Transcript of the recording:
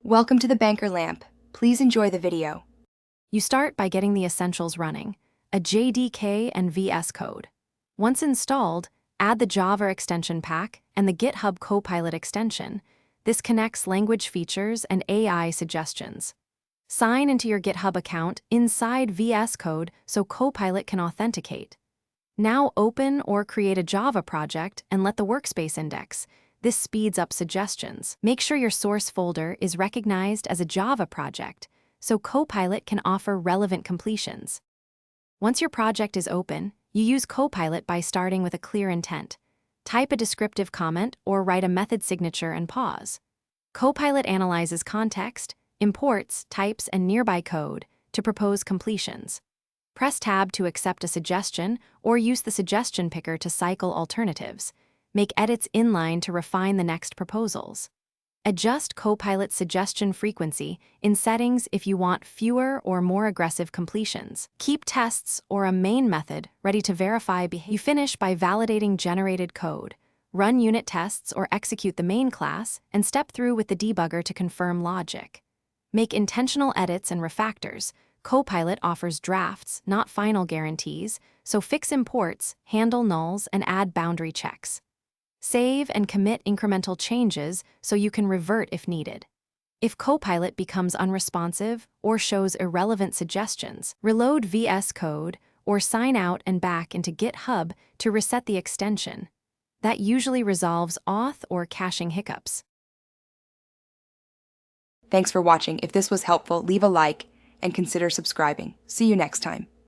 Welcome to the Banker Lamp. Please enjoy the video. You start by getting the essentials running, a JDK and Vscode. Once installed, add the Java extension pack and the GitHub Copilot extension. This connects language features and AI suggestions. Sign into your GitHub account inside Vscode so Copilot can authenticate. Now open or create a Java project and let the workspace index. This speeds up suggestions. Make sure your source folder is recognized as a Java project, so Copilot can offer relevant completions. Once your project is open, you use Copilot by starting with a clear intent. Type a descriptive comment or write a method signature and pause. Copilot analyzes context, imports, types, and nearby code to propose completions. Press Tab to accept a suggestion or use the suggestion picker to cycle alternatives. Make edits inline to refine the next proposals. Adjust Copilot's suggestion frequency in settings if you want fewer or more aggressive completions. Keep tests or a main method ready to verify behavior. You finish by validating generated code. Run unit tests or execute the main class and step through with the debugger to confirm logic. Make intentional edits and refactors. Copilot offers drafts, not final guarantees, so fix imports, handle nulls, and add boundary checks. Save and commit incremental changes so you can revert if needed. If Copilot becomes unresponsive or shows irrelevant suggestions, reload Vscode or sign out and back into GitHub to reset the extension. That usually resolves auth or caching hiccups. Thanks for watching. If this was helpful, leave a like and consider subscribing. See you next time.